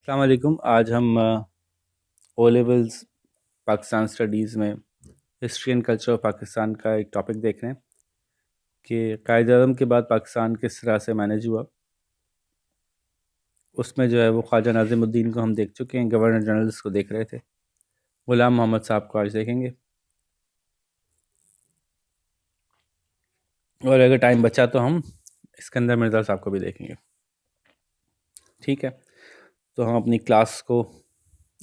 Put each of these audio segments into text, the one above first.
अस्सलाम वालेकुम। आज हम ओ लेवल्स पाकिस्तान स्टडीज़ में history and culture of Pakistan का एक टॉपिक देख रहे हैं कि कायद-ए-आज़म के बाद पाकिस्तान किस तरह से मैनेज हुआ। उसमें जो है वो ख्वाजा नाज़िमुद्दीन को हम देख चुके हैं, गवर्नर जनरल्स को देख रहे थे। ग़ुलाम मोहम्मद साहब को आज देखेंगे, और अगर टाइम बचा तो हम इस्कंदर मिर्ज़ा साहब को भी देखेंगे। ठीक है, तो हम अपनी क्लास को,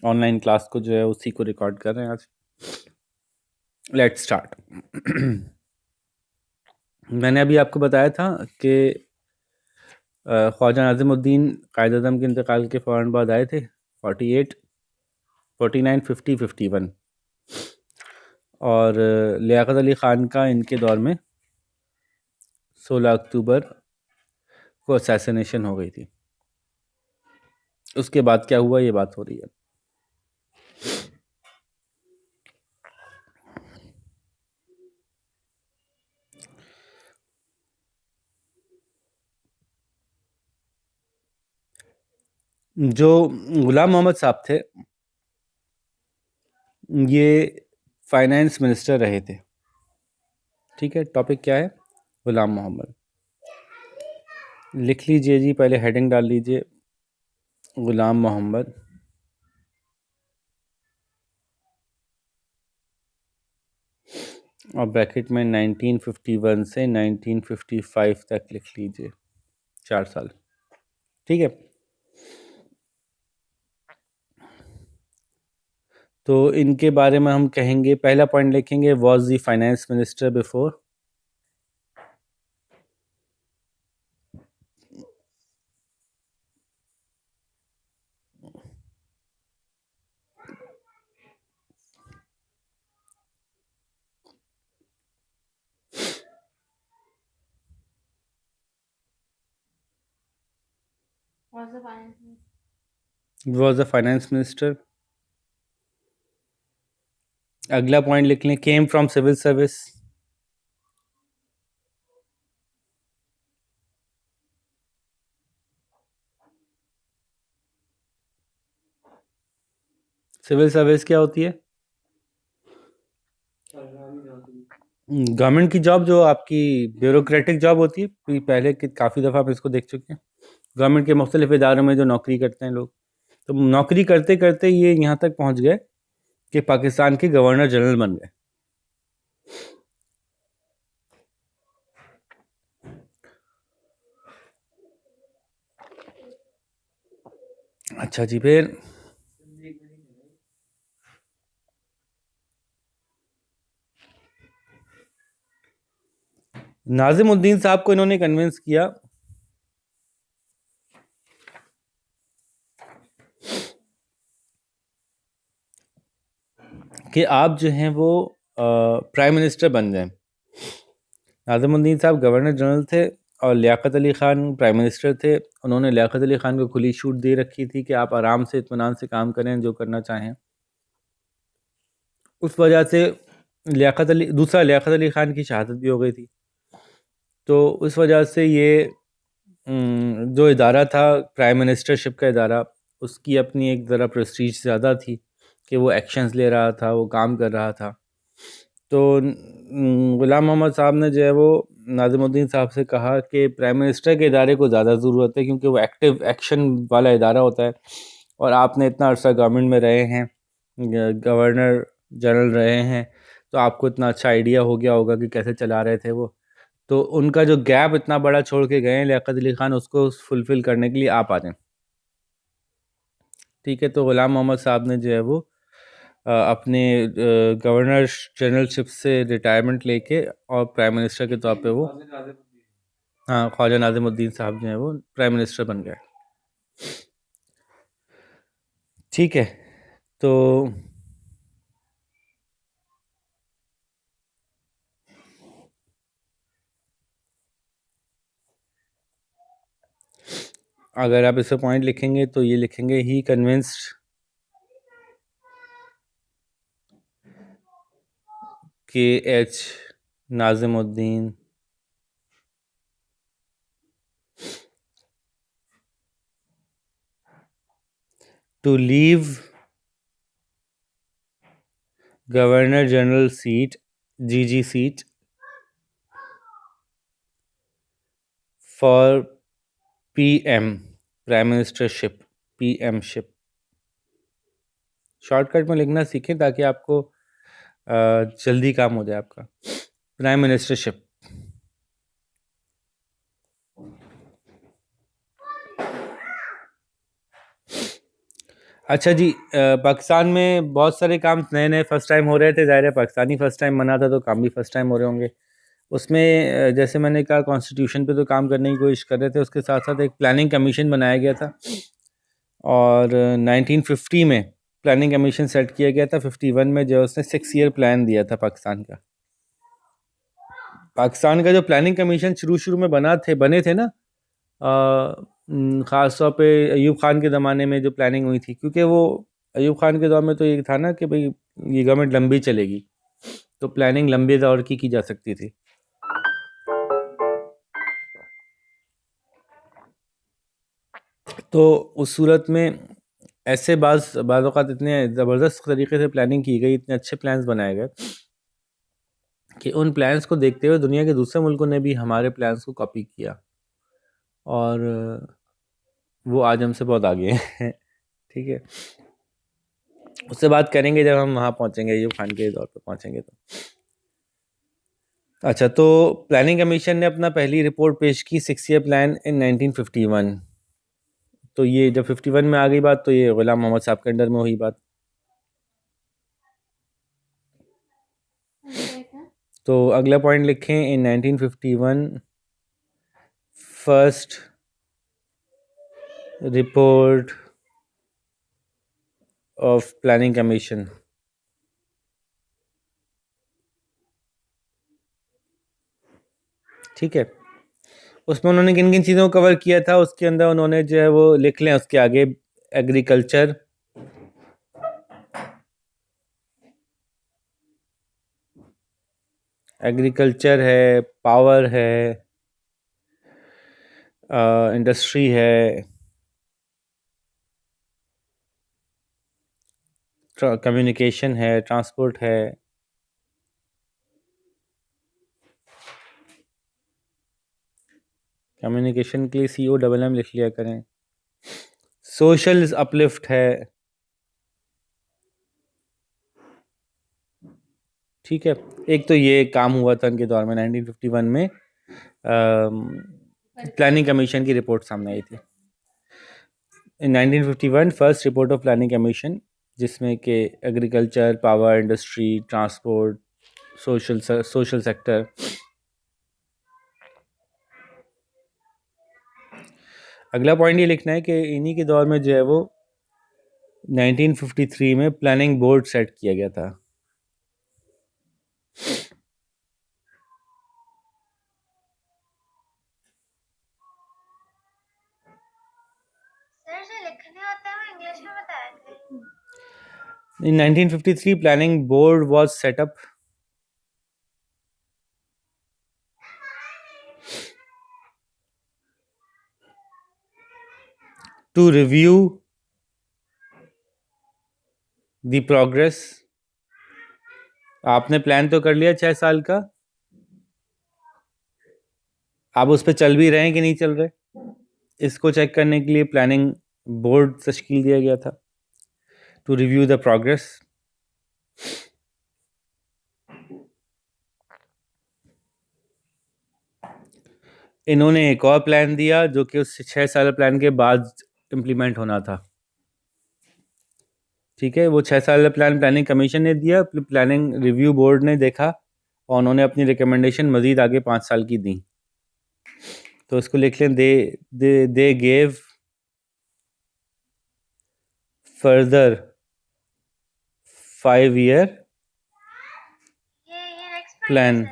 ऑनलाइन क्लास को जो है उसी को रिकॉर्ड कर रहे हैं आज। Let's start. मैंने अभी आपको बताया था कि ख्वाजा नाज़िमुद्दीन कायद-ए-आज़म के इंतकाल के फ़ौरन बाद आए थे 48, 49, 50, 51, और लियाकत अली ख़ान का इनके दौर में 16 अक्टूबर को असैसिनेशन हो गई थी। उसके बाद क्या हुआ, ये बात हो रही है। जो ग़ुलाम मोहम्मद साहब थे, ये फाइनेंस मिनिस्टर रहे थे। ठीक है, टॉपिक क्या है? ग़ुलाम मोहम्मद। लिख लीजिए जी, पहले हेडिंग डाल लीजिए, ग़ुलाम मोहम्मद। और ब्रैकेट में 1951 से 1955 तक लिख लीजिए, 4 साल। ठीक है, तो इनके बारे में हम कहेंगे, पहला पॉइंट लिखेंगे, was the finance minister before. Was the finance minister. अगला पॉइंट लिख लें, came from civil service. Civil service क्या होती है? गवर्नमेंट की जॉब, जो आपकी ब्यूरोक्रेटिक जॉब होती है। पहले काफ़ी दफ़ा हम इसको देख चुके हैं, गवर्नमेंट के मुख्तलिफ इदारों में जो नौकरी करते हैं लोग। तो नौकरी करते करते ये यहाँ तक पहुँच गए कि पाकिस्तान के गवर्नर जनरल बन गए। अच्छा जी, फिर नाज़िमुद्दीन साहब को इन्होंने कन्विंस किया कि आप जो हैं वो प्राइम मिनिस्टर बन जाएं। नाज़िमुद्दीन साहब गवर्नर जनरल थे और लियाकत अली ख़ान प्राइम मिनिस्टर थे। उन्होंने लियाकत अली ख़ान को खुली छूट दे रखी थी कि आप आराम से, इत्मीनान से काम करें, जो करना चाहें। उस वजह से लियाकत अली ख़ान की शहादत भी हो गई थी। तो उस वजह से ये जो इदारा था, प्राइम मिनिस्टरशिप का इदारा, उसकी अपनी एक ज़रा प्रेस्टीज ज़्यादा थी कि वो एक्शंस ले रहा था, वो काम कर रहा था। तो ग़ुलाम मोहम्मद साहब ने जो है वो नाज़िमुद्दीन साहब से कहा कि प्राइम मिनिस्टर के इदारे को ज़्यादा ज़रूरत है, क्योंकि वो एक्टिव एक्शन वाला इदारा होता है, और आपने इतना अर्सा गवर्नमेंट में रहे हैं, गवर्नर जनरल रहे हैं, तो आपको इतना अच्छा आइडिया हो गया होगा कि कैसे चला रहे थे वो। तो उनका जो गैप इतना बड़ा छोड़ के गए हैं लियाकत अली ख़ान, उसको फुलफ़िल करने के लिए आप आ जाएं। ठीक है, तो ग़ुलाम मोहम्मद साहब ने जो है वो अपने गवर्नर जनरलशिप से रिटायरमेंट लेके और प्राइम मिनिस्टर के तौर पे वो, हाँ, ख्वाजा नाज़िमुद्दीन साहब जो हैं वो प्राइम मिनिस्टर बन गए। ठीक है, तो अगर आप इसे पॉइंट लिखेंगे तो ये लिखेंगे, ही कन्विंस्ड के H Nazimuddin to leave Governor General seat, GG seat, for PM, Prime Ministership, PM ship. Shortcut में लिखना सीखें ताकि आपको जल्दी काम हो जाए आपका. Prime ministership. अच्छा जी, पाकिस्तान में बहुत सारे काम नए नए फर्स्ट टाइम हो रहे थे. ज़ाहिर है पाकिस्तानी फर्स्ट टाइम बना था तो काम भी फर्स्ट टाइम हो रहे होंगे. उसमें जैसे मैंने कहा कॉन्स्टिट्यूशन पे तो काम करने की कोशिश कर रहे थे. उसके साथ साथ एक प्लानिंग कमीशन बनाया गया था और 1950 में प्लानिंग कमीशन सेट किया गया था. 51 में जो उसने 6 ईयर प्लान दिया था पाकिस्तान का. पाकिस्तान का जो प्लानिंग कमीशन शुरू में बने थे ना, ख़ास तौर पे अयूब ख़ान के ज़माने में जो प्लानिंग हुई थी, क्योंकि वो अयूब ख़ान के दौर में तो ये था ना कि भाई ये गवर्नमेंट लंबी चलेगी तो प्लानिंग लंबे दौर की जा सकती थी. तो उस सूरत में ऐसे बाज़ औक़ात इतने ज़बरदस्त तरीके से प्लानिंग की गई, इतने अच्छे प्लान्स बनाए गए कि उन प्लान्स को देखते हुए दुनिया के दूसरे मुल्कों ने भी हमारे प्लान्स को कॉपी किया और वो आज हमसे बहुत आगे हैं. ठीक है, उससे बात करेंगे जब हम वहाँ पहुँचेंगे, अयूब खान के दौर पे पहुँचेंगे तो. अच्छा, तो प्लानिंग कमीशन ने अपना पहली रिपोर्ट पेश की 6 ईयर प्लान इन 1951. तो ये जब 51 में आ गई बात तो ये गुलाम मोहम्मद साहब के अंडर में हुई बात. तो अगला पॉइंट लिखें, इन 1951 first report of planning commission. ठीक है, उसमें उन्होंने किन किन चीज़ों को कवर किया था उसके अंदर उन्होंने जो है वो लिख लें उसके आगे. एग्रीकल्चर, एग्रीकल्चर है, पावर है, इंडस्ट्री है, कम्युनिकेशन है, ट्रांसपोर्ट है, कम्युनिकेशन के लिए COMM लिख लिया करें. सोशल अपलिफ्ट है. ठीक है, एक तो ये काम हुआ था उनके दौर में 1951 में. प्लानिंग कमीशन की रिपोर्ट सामने आई थी. इन 1951 first report of planning commission, जिसमें कि agriculture, power, industry, transport, social sector. अगला पॉइंट ये लिखना है कि इन्हीं के दौर में जो है वो 1953 में प्लानिंग बोर्ड सेट किया गया था. In 1953, planning board was set up to review the progress. आपने प्लान तो कर लिया 6 साल का, आप उस पर चल भी रहे हैं कि नहीं चल रहे, इसको चेक करने के लिए प्लानिंग बोर्ड तश्कील दिया गया था, टू रिव्यू द प्रोग्रेस. इन्होंने एक और प्लान दिया जो कि उस 6 साल प्लान के बाद इम्प्लीमेंट होना था. ठीक है, वो 6 साल प्लान प्लानिंग कमीशन ने दिया, प्लानिंग रिव्यू बोर्ड ने देखा और उन्होंने अपनी रिकमेंडेशन मज़ीद आगे 5 साल की दी. तो इसको लिख लें, they gave further 5 year plan.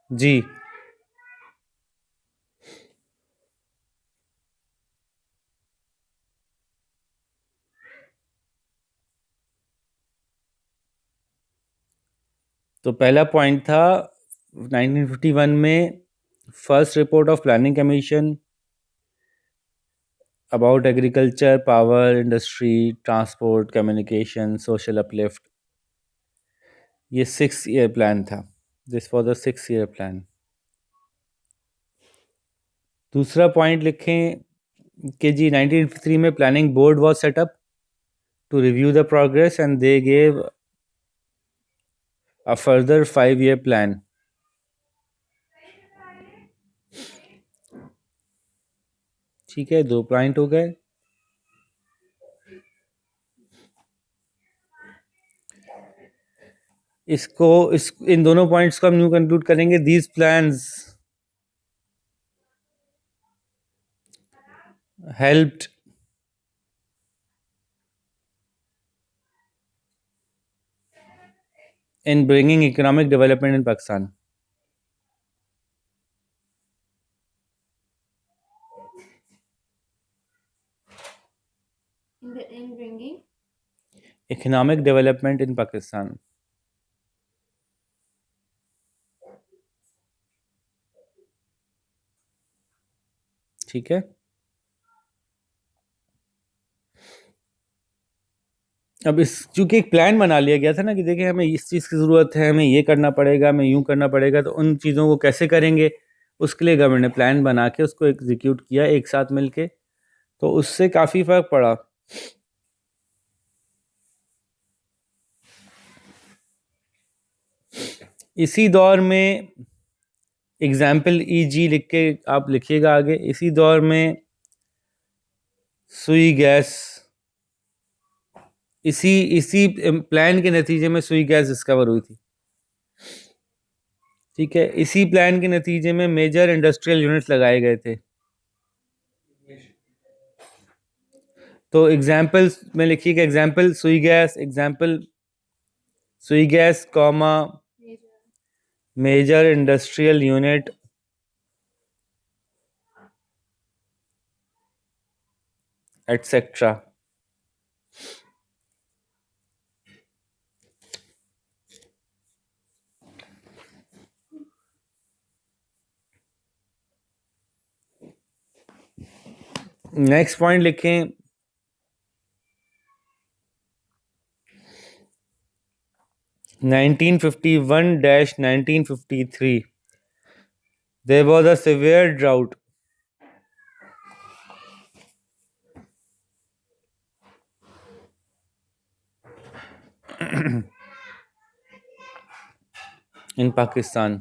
जी, तो पहला पॉइंट था 1951 में first report of planning commission about agriculture, power, industry, transport, communication, social uplift. ये 6 year प्लान था. This for the 6 year plan. दूसरा पॉइंट लिखें कि जी 1953 में planning board was set up to review the progress and they gave a further 5 year plan. ठीक है, 2 point हो गए. इन दोनों पॉइंट्स को हम न्यू कंक्लूड करेंगे. These plans helped in bringing economic development in Pakistan. In bringing economic development in Pakistan. ठीक है. अब इस चूंकि एक प्लान बना लिया गया था ना कि देखिए हमें इस चीज़ की ज़रूरत है, हमें ये करना पड़ेगा, हमें यूं करना पड़ेगा, तो उन चीज़ों को कैसे करेंगे उसके लिए गवर्नमेंट ने प्लान बना के उसको एग्जीक्यूट किया एक साथ मिलके. तो उससे काफ़ी फ़र्क पड़ा. इसी दौर में एग्जाम्पल ई.जी. लिख के आप लिखिएगा आगे. इसी दौर में सुई गैस, इसी प्लान के नतीजे में सुई गैस डिस्कवर हुई थी. ठीक है. इसी प्लान के नतीजे में मेजर इंडस्ट्रियल यूनिट्स लगाए गए थे. तो एग्जाम्पल्स में लिखिएगा. Example Sui gas, example Sui gas comma major industrial unit etcetera. Next point लिखें. (1951-1953) there was a severe drought in Pakistan.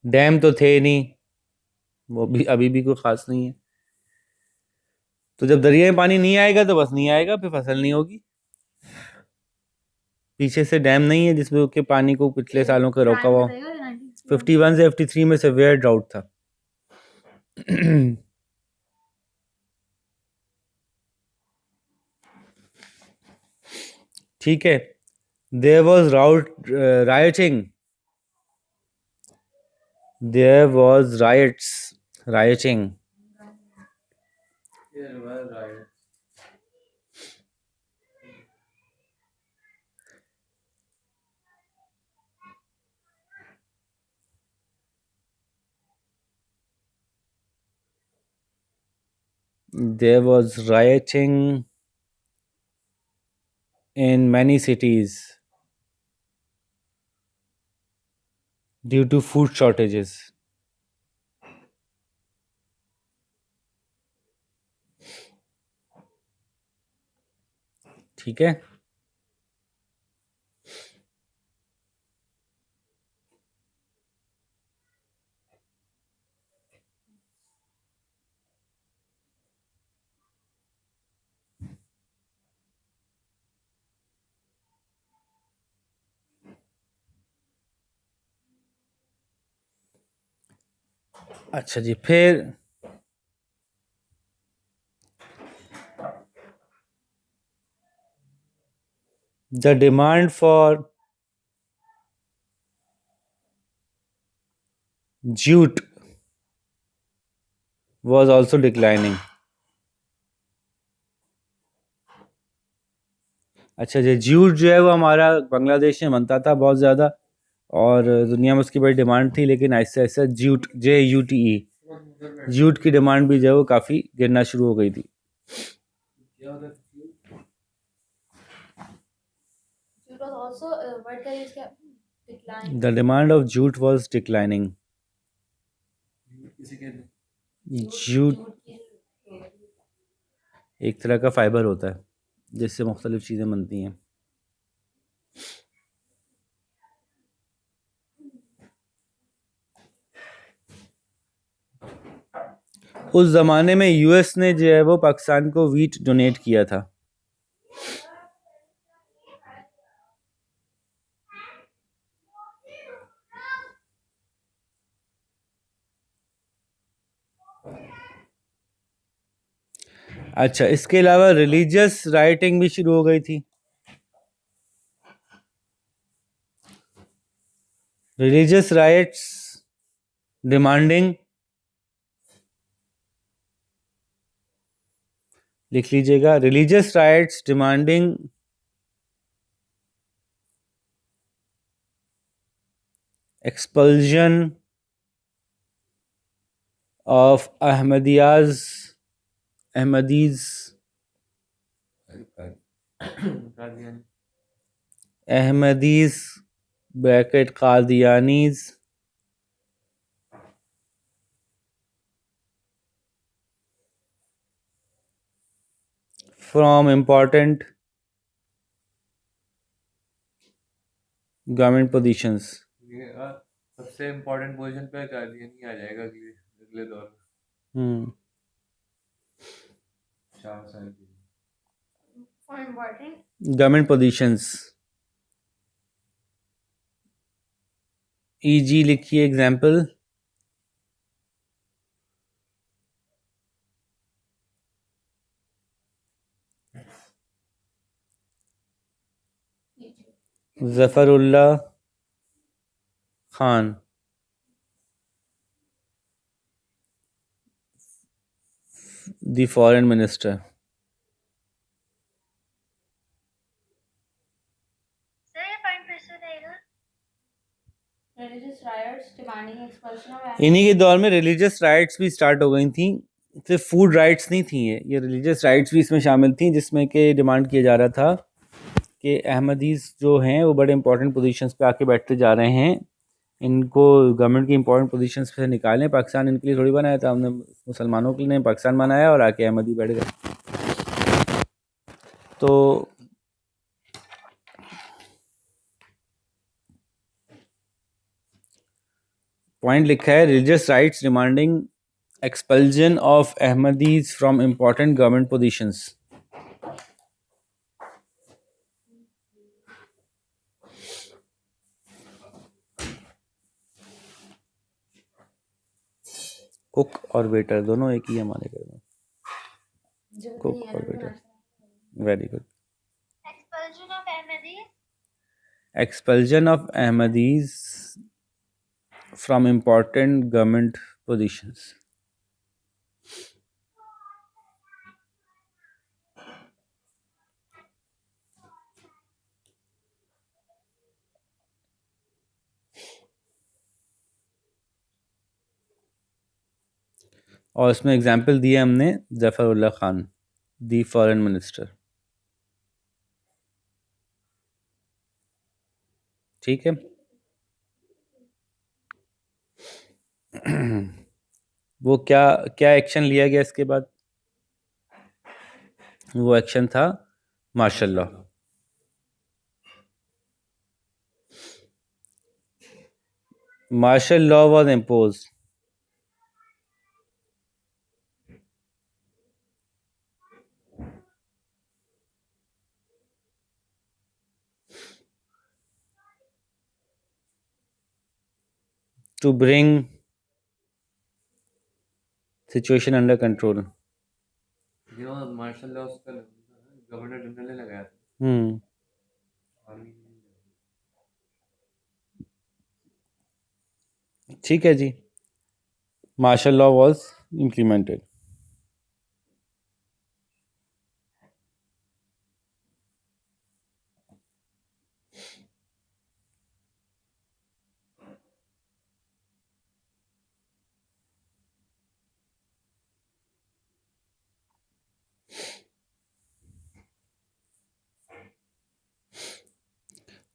Dam तो थे नहीं, वो भी अभी भी कोई ख़ास नहीं है. तो जब दरिया में पानी नहीं आएगा तो बस नहीं आएगा, फिर फसल नहीं होगी. पीछे से डैम नहीं है जिसमें के पानी को पिछले सालों का रोका हुआ. 51 से 53 में सेवियर ड्राउट था. ठीक है. There was rioting, there was rioting. There was rioting in many cities due to food shortages. ठीक है. अच्छा जी. फिर the demand for jute was also declining. अच्छा जी. जूट जो है वो हमारा बांग्लादेश में बनता था बहुत ज़्यादा और दुनिया में उसकी बड़ी डिमांड थी, लेकिन ऐसे ऐसे जूट JUTE जूट की डिमांड भी जो है वो काफ़ी गिरना शुरू हो गई थी। The demand of jute was declining. Jute एक तरह का फाइबर होता है जिससे मुख्तलिफ चीज़ें बनती हैं। उस ज़माने में यूएस ने जो है वो पाकिस्तान को वीट डोनेट किया था। अच्छा, इसके अलावा रिलीजियस राइटिंग भी शुरू हो गई थी। रिलीजियस राइट्स डिमांडिंग, लिख लीजिएगा, religious rights demanding expulsion of Ahmadis bracket Qadianis from important government positions. सबसे इम्पोर्टेंट पोजीशन पे कादियानी आ जाएगा अगले दौर में। 4 साल के for important government positions. Easy लिखिए example. Zafarullah Khan, the foreign minister. इन्हीं के दौर में रिलीजियस राइट्स भी स्टार्ट हो गई थी। सिर्फ फूड राइट्स नहीं थी, ये रिलीजियस राइट्स भी इसमें शामिल थी, जिसमें कि डिमांड किया जा रहा था कि अहमदीज जो हैं वो बड़े इंपॉर्टेंट पोजीशंस पे आके बैठते जा रहे हैं, इनको गवर्नमेंट की इंपॉर्टेंट पोजीशंस पे निकालें। पाकिस्तान इनके लिए थोड़ी बनाया था हमने, मुसलमानों के लिए पाकिस्तान बनाया और आके अहमदी बैठ गए। तो पॉइंट लिखा है, religious rights demanding expulsion of Ahmadis from important government positions. Cook और वेटर दोनों एक ही हमारे घर में। कुक और waiter, very good. Expulsion of Ahmadis from important government positions. और इसमें एग्जाम्पल दिया हमने जफरुल्लाह खान, दी फॉरेन मिनिस्टर। ठीक है। वो क्या क्या एक्शन लिया गया इसके बाद? वो एक्शन था martial law. Martial law was imposed to bring situation under control. Martial law उसका गवर्नर जनरल ने लगाया था। ठीक है जी, मार्शल लॉ वाज इम्प्लीमेंटेड।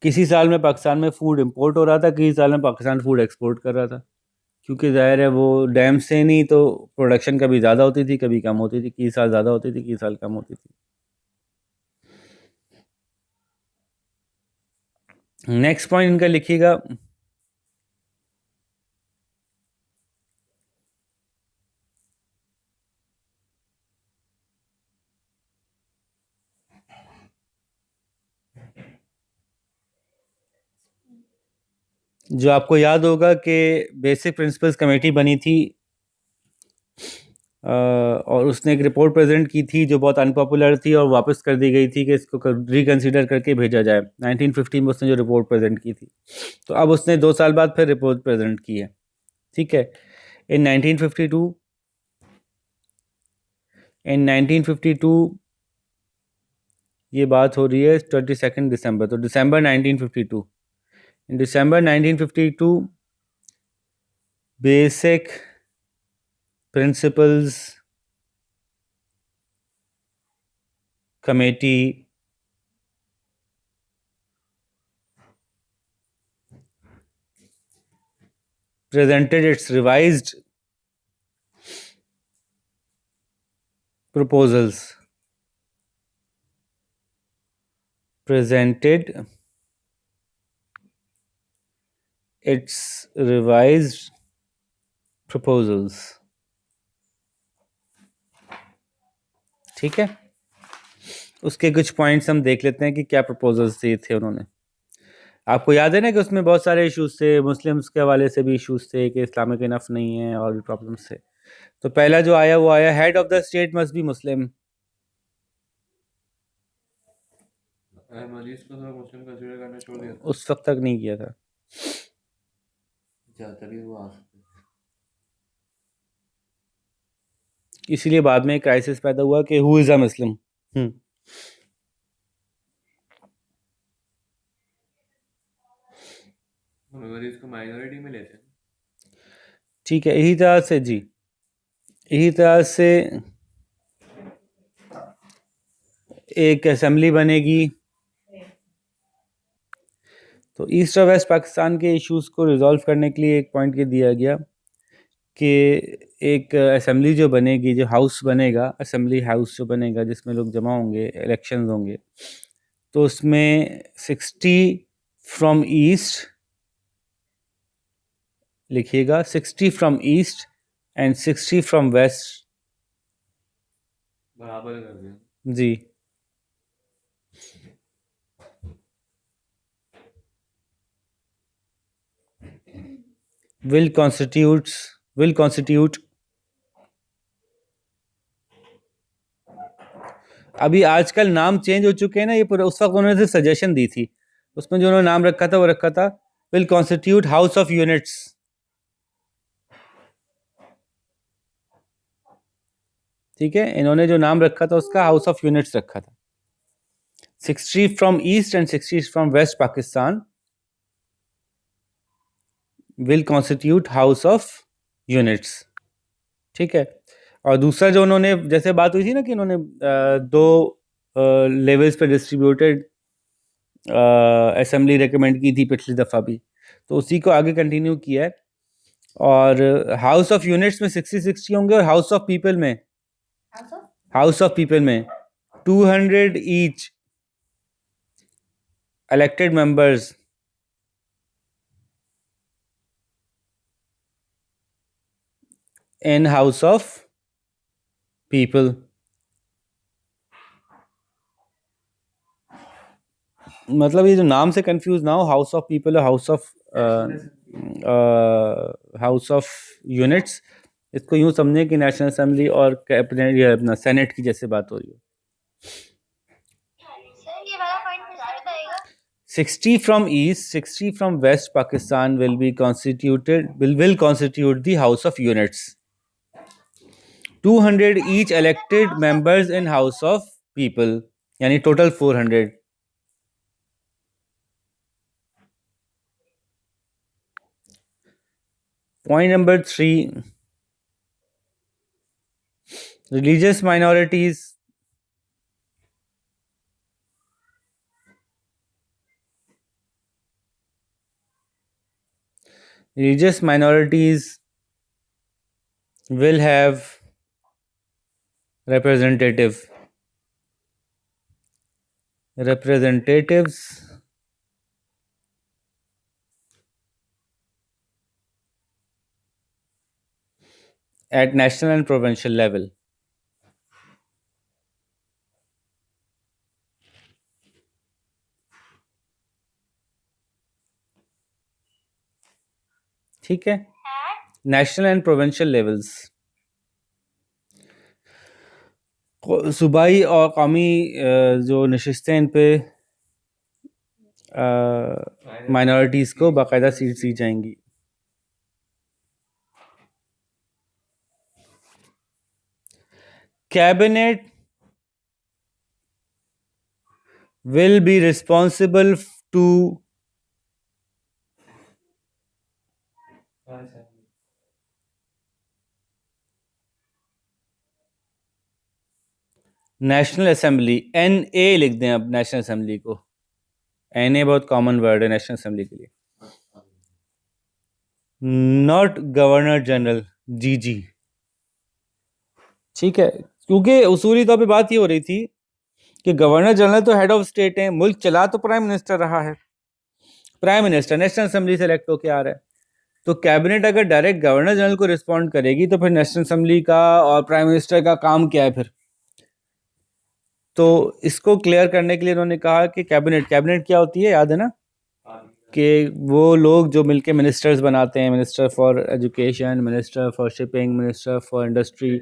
किसी साल में पाकिस्तान में फूड इंपोर्ट हो रहा था, किसी साल में पाकिस्तान फूड एक्सपोर्ट कर रहा था, क्योंकि जाहिर है वो डैम से नहीं, तो प्रोडक्शन कभी ज़्यादा होती थी कभी कम होती थी, किसी साल ज़्यादा होती थी किसी साल कम होती थी। नेक्स्ट पॉइंट इनका लिखिएगा, जो आपको याद होगा कि बेसिक प्रिंसिपल्स कमेटी बनी थी और उसने एक रिपोर्ट प्रेजेंट की थी जो बहुत अनपॉपुलर थी और वापस कर दी गई थी कि इसको रिकंसीडर करके भेजा जाए। 1950 में उसने जो रिपोर्ट प्रेजेंट की थी, तो अब उसने 2 साल बाद फिर रिपोर्ट प्रेजेंट की है। ठीक है, इन 1952 ये बात हो रही है 22 दिसंबर, तो दिसंबर 1952, इन दिसंबर 1952 basic principles committee presented its revised proposals, presented its revised proposals। ठीक है, उसके कुछ पॉइंट्स हम देख लेते हैं कि क्या प्रपोजल्स दिए थे उन्होंने। आपको याद है ना कि उसमें बहुत सारे इश्यूज थे, मुस्लिम्स के हवाले से भी इश्यूज थे कि इस्लामिक इनफ नहीं है और भी प्रॉब्लम्स थे। तो पहला जो आया वो आया, head of the state must be Muslim. Ahmadis को तो मुस्लिम कंसीडर करना छोड़ दिया था। उस वक्त तक नहीं किया था, अच्छा तभी वो आ सकते थे। इसीलिए बाद में क्राइसिस पैदा हुआ कि हु इज़ अ मुस्लिम। अहमदीस को माइनॉरिटी में लेते हैं। ठीक है, यही तरह से जी, यही तरह से एक असेंबली बनेगी। तो ईस्ट और वेस्ट पाकिस्तान के इश्यूज़ को रिजॉल्व करने के लिए एक पॉइंट ये दिया गया कि एक असेंबली जो बनेगी, जो हाउस बनेगा, असेंबली हाउस जो बनेगा जिसमें लोग जमा होंगे, इलेक्शंस होंगे, तो उसमें 60 फ्रॉम ईस्ट, लिखिएगा 60 from east and 60 from west. बराबर कर दिया। जी, will constitute। अभी आजकल नाम चेंज हो चुके हैं ना, ये पूरा उस वक्त उन्होंने सिर्फ सजेशन दी थी, उसमें जो उन्होंने नाम रखा था वो रखा था will constitute house of units. ठीक है, इन्होंने जो नाम रखा था उसका हाउस ऑफ यूनिट्स रखा था। 60 from east and 60 from west Pakistan will constitute house of units. ठीक है, और दूसरा जो उन्होंने, जैसे बात हुई थी ना कि इन्होंने दो लेवल्स पे डिस्ट्रीब्यूटेड असेंबली रिकमेंड की थी पिछली दफ़ा भी, तो उसी को आगे कंटिन्यू किया है। और हाउस ऑफ यूनिट्स में 60-60 होंगे, और हाउस ऑफ पीपल में 200 each elected members in house of people। मतलब ये जो नाम से कंफ्यूज ना हो, हाउस ऑफ पीपल और हाउस ऑफ यूनिट्स, इसको यूं समझे कि नेशनल असेंबली और कैबिनेट या अपना सेनेट की जैसे बात हो रही है। 60 from east, 60 from west Pakistan will constitute the House of Units. 200 each elected members in House of People, यानी total 400। Point number 3, religious minorities religious minorities will have representatives at national and provincial level. ठीक है, national and provincial levels, सूबाई और कौमी जो नशिस्तें इन पे minorities को बाकायदा सीट दी जाएंगी. Cabinet will be responsible to national assembly. NA लिख दें अब नेशनल असेंबली को. NA बहुत कॉमन वर्ड है नेशनल असेंबली के लिए. Not governor general, GG. ठीक है, क्योंकि उसूली तौर पे बात ये हो रही थी कि गवर्नर जनरल तो हेड ऑफ स्टेट है, मुल्क चला तो प्राइम मिनिस्टर रहा है. प्राइम मिनिस्टर नेशनल असेंबली से इलेक्ट होके आ रहा है, तो कैबिनेट अगर डायरेक्ट गवर्नर जनरल को रिस्पॉन्ड करेगी तो फिर नेशनल असेंबली का और प्राइम मिनिस्टर का काम क्या है फिर. तो इसको क्लियर करने के लिए उन्होंने कहा कि कैबिनेट क्या होती है, याद है ना, कि वो लोग जो मिलके मिनिस्टर्स बनाते हैं, minister for education, minister for shipping, minister for industry,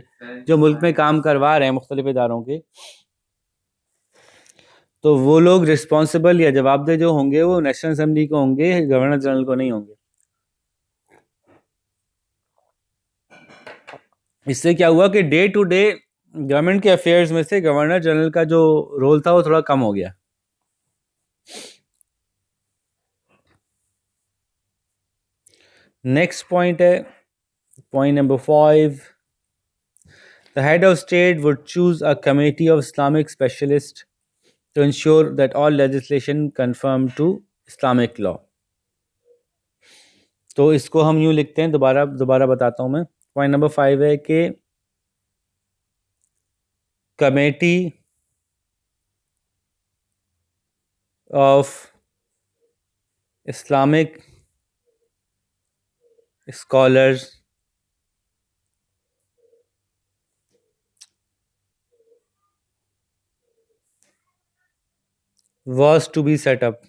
जो मुल्क में काम करवा रहे हैं मुख्तलिफ इदारों के, तो वो लोग रिस्पॉन्सिबल या जवाबदेह जो होंगे वो नेशनल असेंबली को होंगे, गवर्नर जनरल को नहीं होंगे. इससे क्या हुआ कि डे टू डे गवर्नमेंट के अफेयर्स में से गवर्नर जनरल का जो रोल था वो थोड़ा कम हो गया. नेक्स्ट पॉइंट है point number 5. The head of state would choose a committee of Islamic specialists to ensure that all legislation conform to Islamic law. तो इसको हम यूँ लिखते हैं, दोबारा बताता हूँ मैं. पॉइंट नंबर 5 है कि committee of Islamic scholars was to be set up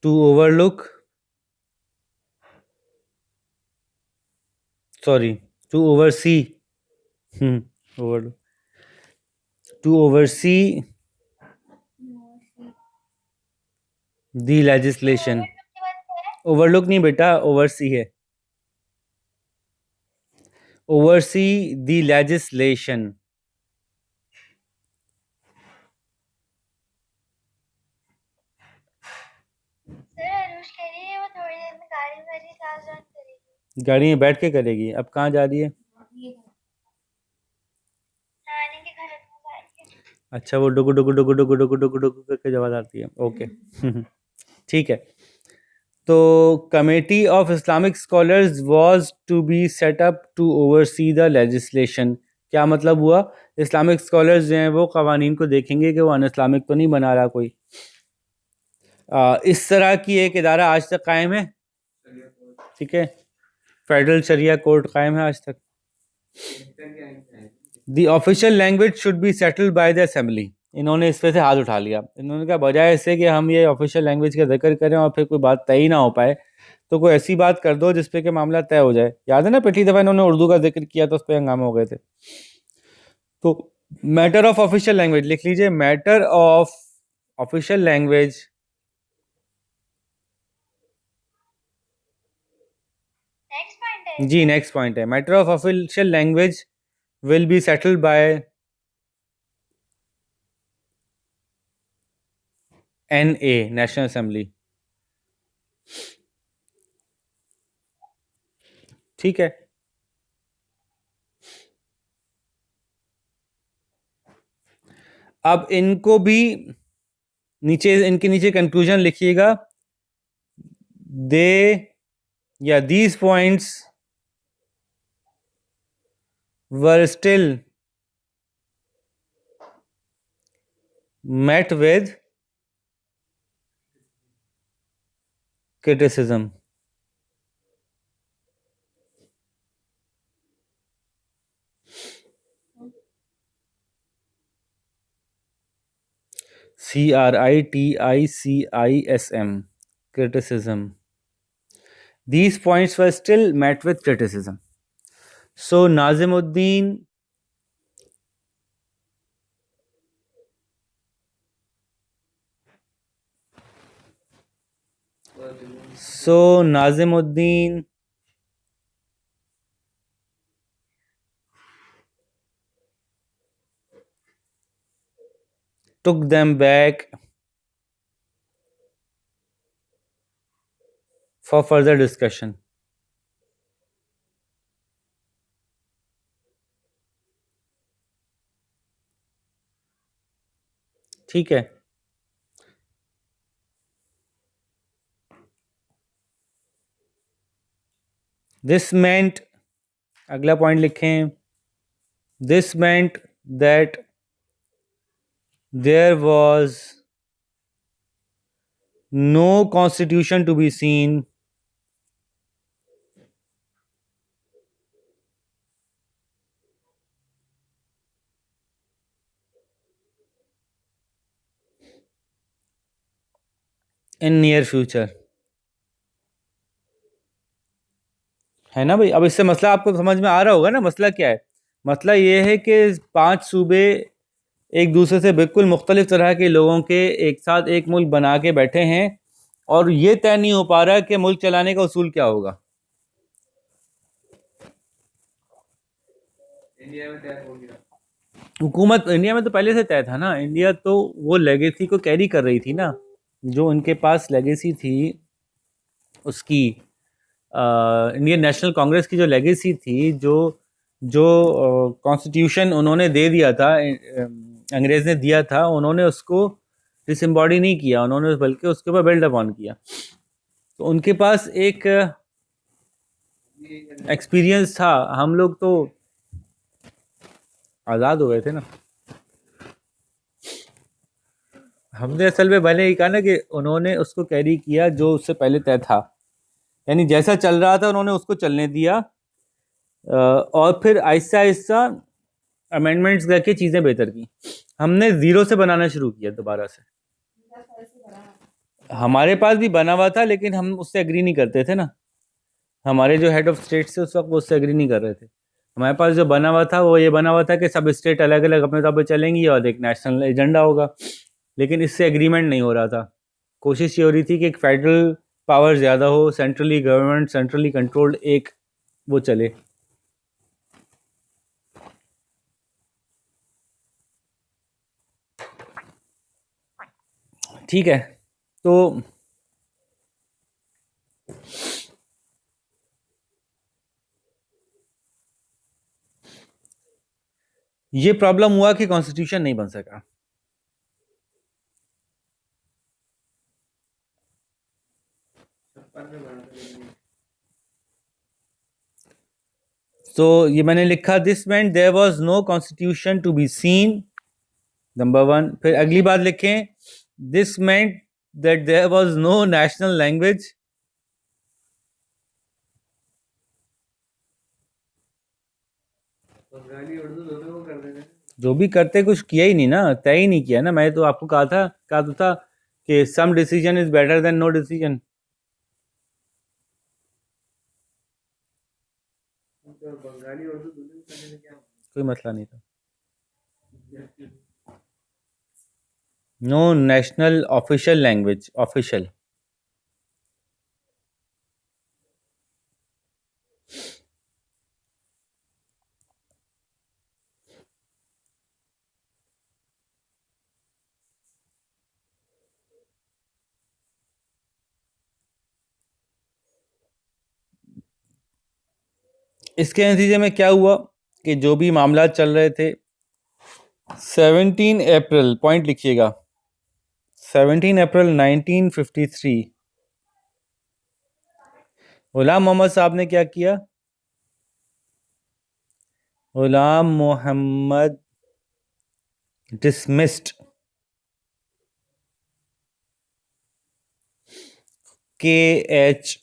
to overlook, to oversee, overlook, to oversee the legislation. Overlook नहीं बेटा, ओवरसी है. oversee the legislation. गाड़ी में बैठ के करेगी. अब कहाँ जा रही है? अच्छा, वो डुगु डुगु डुगु डुगु डुगु डुगु डुगु करके जवाब आती है. ओके. ठीक है. तो committee of Islamic scholars was to be set up to oversee the legislation. क्या मतलब हुआ? इस्लामिक स्कॉलर्स जो हैं वो कवानीन को देखेंगे कि वो अन इस्लामिक तो नहीं बना रहा कोई. इस तरह की एक इदारा आज तक कायम है. ठीक है, फेडरल शरिया कोर्ट कायम है आज तक. The official language should be settled by the assembly. इन्होंने इस पे से हाथ उठा लिया. इन्होंने कहा बजाय इससे कि हम ये ऑफिशियल लैंग्वेज का जिक्र करें और फिर कोई बात तय ही ना हो पाए, तो कोई ऐसी बात कर दो जिसपे कि मामला तय हो जाए. याद है ना पिछली दफ़ा इन्होंने उर्दू का जिक्र किया तो उस पर हंगामे हो गए थे. तो मैटर ऑफ ऑफिशियल लैंग्वेज लिख लीजिए. मैटर ऑफ ऑफिशियल लैंग्वेज जी नेक्स्ट पॉइंट है. Matter of official language will be settled by NA, national assembly. ठीक है. अब इनको भी नीचे इनके नीचे कंक्लूजन लिखिएगा, दे या these points were still met with criticism. criticism. Criticism. These points were still met with criticism. So Nazimuddin took them back for further discussion. ठीक है, this meant, अगला पॉइंट लिखें, this meant that there was no constitution to be seen in near future. है ना भाई? अब इससे मसला आपको समझ में आ रहा होगा ना, मसला क्या है? मसला ये है कि 5 सूबे एक दूसरे से बिल्कुल मुख्तलिफ तरह के लोगों के एक साथ एक मुल्क बना के बैठे हैं और ये तय नहीं हो पा रहा कि मुल्क चलाने का उसूल क्या होगा। इंडिया में तय हो गया, हुकूमत इंडिया में तो पहले से तय था ना। इंडिया तो वो लेगेसी को कैरी कर रही थी ना, जो उनके पास लेगेसी थी उसकी, इंडियन नेशनल कांग्रेस की जो लेगेसी थी, जो जो कॉन्स्टिट्यूशन उन्होंने दे दिया था, अंग्रेज़ ने दिया था, उन्होंने उसको डिसएम्बॉडी नहीं किया, उन्होंने बल्कि उसके ऊपर बिल्ड अपॉन किया। तो उनके पास एक एक्सपीरियंस था। हम लोग तो आज़ाद हो गए थे ना। हमने असल में मैंने ये कहा ना कि उन्होंने उसको कैरी किया जो उससे पहले तय था, यानी जैसा चल रहा था उन्होंने उसको चलने दिया और फिर आहिस्ता आहिस्ता अमेंडमेंट्स करके चीज़ें बेहतर की। हमने ज़ीरो से बनाना शुरू किया दोबारा से। हमारे पास भी बना हुआ था लेकिन हम उससे एग्री नहीं करते थे ना। हमारे जो हेड ऑफ स्टेट थे उस वक्त वो उससे एग्री नहीं कर रहे थे। हमारे पास जो बना हुआ था वो ये बना हुआ था कि सब स्टेट अलग अलग अपने तौर पर चलेंगी और एक नेशनल एजेंडा होगा, लेकिन इससे एग्रीमेंट नहीं हो रहा था। कोशिश ये हो रही थी कि एक फेडरल पावर ज़्यादा हो, सेंट्रली गवर्नमेंट, सेंट्रली कंट्रोल्ड एक वो चले। ठीक है, तो ये प्रॉब्लम हुआ कि कॉन्स्टिट्यूशन नहीं बन सका। तो ये मैंने लिखा, this meant there was no constitution to be seen, number 1। फिर अगली बात लिखें, this meant that there was no national language, Bengali Urdu दोनों को कर देंगे। जो भी करते कुछ किया ही नहीं ना, तय ही नहीं किया ना। मैं तो आपको कहा तो था कि some decision is better than no decision. Bengali Urdu दोनों करने में क्या कोई मसला नहीं था। No national official language, official. इसके नतीजे में क्या हुआ कि जो भी मामला चल रहे थे, 17 अप्रैल, पॉइंट लिखिएगा, 17 अप्रैल 1953 गुलाम मोहम्मद साहब ने क्या किया? गुलाम मोहम्मद डिसमिस्ड KH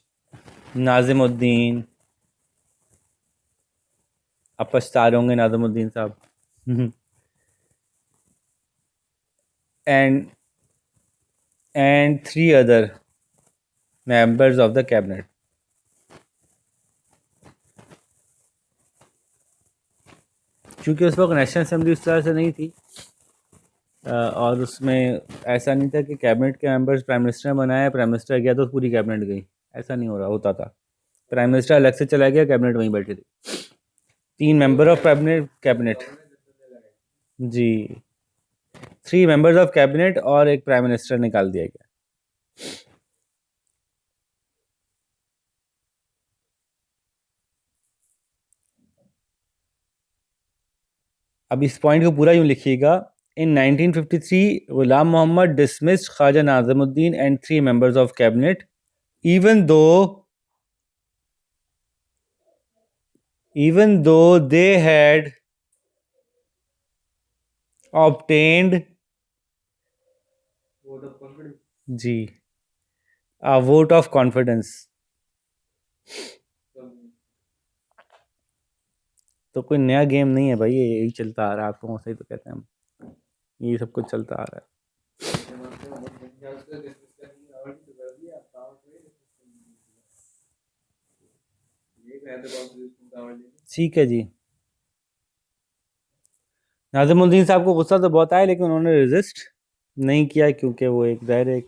नाजिमुद्दीन, आप पछता रहे होंगे नाजिमुद्दीन साहब, and 3 other members of the cabinet. क्योंकि उस वक्त नेशनल असेंबली उस तरह से नहीं थी, और उसमें ऐसा नहीं था कि कैबिनेट के मेंबर्स प्राइम मिनिस्टर ने बनाया, प्राइम मिनिस्टर गया तो पूरी कैबिनेट गई, ऐसा नहीं हो रहा होता था। प्राइम मिनिस्टर अलग से चला गया, कैबिनेट वहीं बैठी थी। 3 मेंबर ऑफ कैबिनेट जी, 3 मेंबर्स ऑफ कैबिनेट और एक प्राइम मिनिस्टर निकाल दिया गया। अब इस पॉइंट को पूरा यूं लिखिएगा। In 1953 Ghulam Mohammad dismissed Khawaja Nazimuddin and 3 members of cabinet even though they had obtained जी a vote of confidence। तो कोई नया गेम नहीं है भाई, ये यही चलता आ रहा है, आपको सही तो कहते हैं हम, ये सब कुछ चलता आ रहा है। ठीक है जी, नाज़िमुद्दीन साहब को गुस्सा तो बहुत आया, लेकिन उन्होंने रेजिस्ट नहीं किया, क्योंकि वो एक ज़ाहिर एक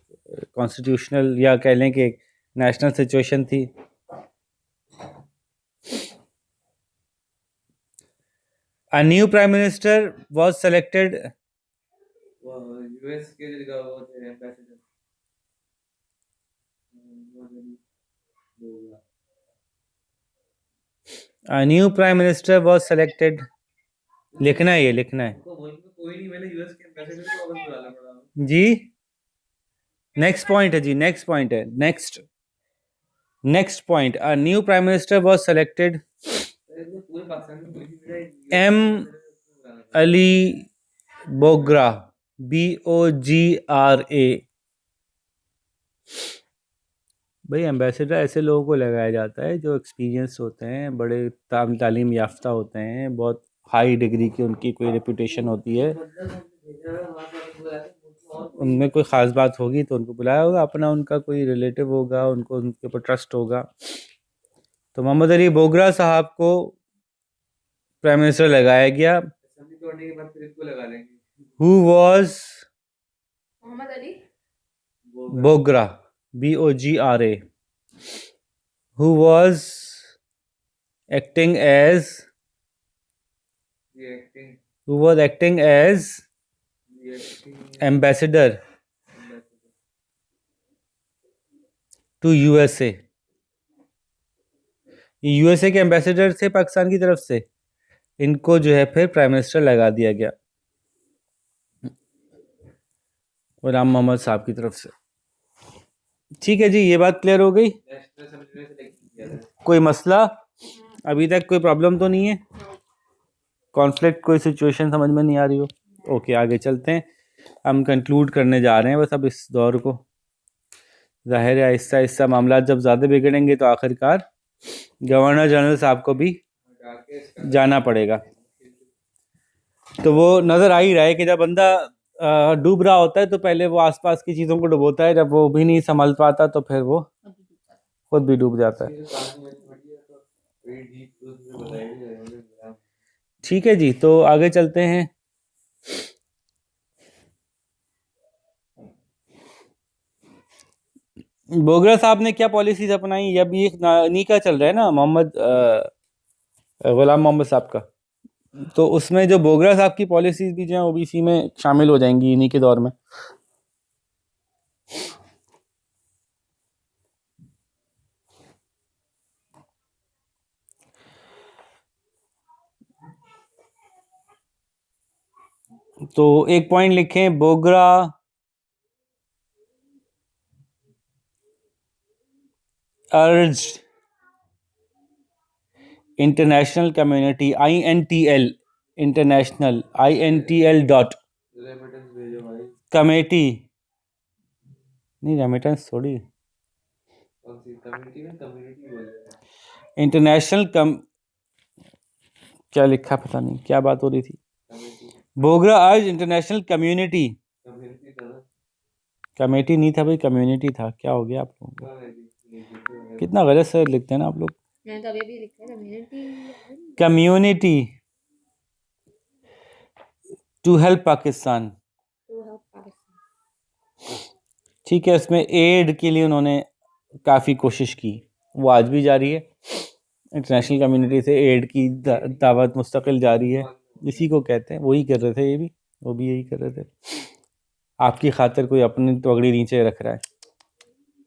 कॉन्स्टिट्यूशनल या कह लें कि एक नेशनल सिचुएशन थी। A new prime minister was selected। US के जगह वो थे ambassador, A new prime minister was selected। लिखना है, ये लिखना है कोई नहीं, मैंने यूएस के एम्बेसडर को वापस बुलाना पड़ा जी। नेक्स्ट पॉइंट है जी, नेक्स्ट पॉइंट है, next point. A new prime minister was selected। M Ali Bogra, BOGRA। भाई एम्बेसडर ऐसे लोगों को लगाया जाता है जो एक्सपीरियंस होते हैं, बड़े तालीम याफ्ता होते हैं, बहुत हाई डिग्री की उनकी कोई रेपुटेशन होती है, उनमें कोई ख़ास बात होगी तो उनको बुलाया होगा, अपना उनका कोई रिलेटिव होगा, उनको उनके ऊपर ट्रस्ट होगा। तो मोहम्मद अली बोगरा साहब को प्राइम मिनिस्टर लगाया गया। Who was Mohammad Ali Bogra, BOGRA, who was acting as ambassador to USA। USA के एम्बेसडर थे पाकिस्तान की तरफ से, इनको जो है फिर प्राइम मिनिस्टर लगा दिया गया गुलाम मोहम्मद साहब की तरफ से। ठीक है जी, ये बात क्लियर हो गई, कोई मसला अभी तक, कोई प्रॉब्लम तो नहीं है, कॉन्फ्लिक्ट कोई सिचुएशन समझ में नहीं आ रही हो? ओके, आगे चलते हैं, हम कंक्लूड करने जा रहे हैं बस अब इस दौर को। जाहिर है आहिस्ता आहिस्ता मामला जब ज़्यादा बिगड़ेंगे तो आखिरकार गवर्नर जनरल साहब को भी जाना पड़ेगा। तो वो नज़र आ ही रहा है कि जब बंदा डूब रहा होता है तो पहले वो आसपास की चीज़ों को डुबोता है, जब वो भी नहीं संभल पाता तो फिर वो खुद भी डूब जाता है। ठीक है जी, तो आगे चलते हैं। बोगरा साहब ने क्या पॉलिसीज अपनाई? अब ये इन्हीं का चल रहा है ना, गुलाम मोहम्मद साहब का, तो उसमें जो बोगरा साहब की पॉलिसीज भी जो है ओबीसी में शामिल हो जाएंगी इन्हीं के दौर में। तो एक पॉइंट लिखें, Bogra urged international community INTL international INTL dot remittance भेजो भाई। committee नहीं रेमिटेंस थोड़ी कौन सी कम्युनिटी में कम्युनिटी बोल रहे हैं। इंटरनेशनल क्या लिखा पता नहीं क्या बात हो रही थी। कम्युनिटी बोगरा आज इंटरनेशनल कम्युनिटी कम्युनिटी था ना। कमेटी नहीं था भाई कम्युनिटी था। क्या हो गया आप लोगों को? कम्युनिटी कितना गलत से लिखते हैं ना आप लोग। मैंने तो अभी भी लिखा है community community to help Pakistan. To help Pakistan. ठीक है, इसमें एड के लिए उन्होंने काफ़ी कोशिश की, वो आज भी जारी है। इंटरनेशनल कम्युनिटी से एड की दावत मुस्तकिल जारी है। इसी को कहते हैं, वही कर रहे थे ये भी, वो भी यही कर रहे थे। आपकी खातिर कोई अपनी पगड़ी नीचे रख रहा है।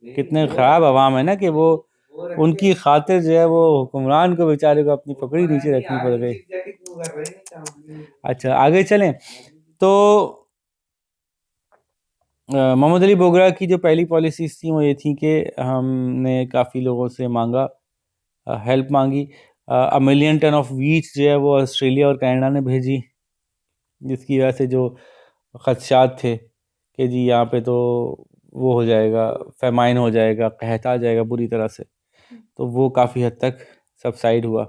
कितने ख़राब अवाम है ना कि वो उनकी खातिर जो है वो हुक्मरान को बेचारे को अपनी पगड़ी नीचे रखनी पड़ गई। अच्छा आगे चलें तो मोहम्मद अली बोगरा की जो पहली पॉलिसीज़ थी वो ये थी कि हमने काफ़ी लोगों से मांगा, हेल्प मांगी। 1 मिलियन टन ऑफ वीट जो है वो ऑस्ट्रेलिया और कनाडा ने भेजी, जिसकी वजह से जो खदशात थे कि जी यहाँ पे तो वो हो जाएगा, फेमाइन हो जाएगा, कहत आ जाएगा बुरी तरह से, तो वो काफ़ी हद तक सबसाइड हुआ।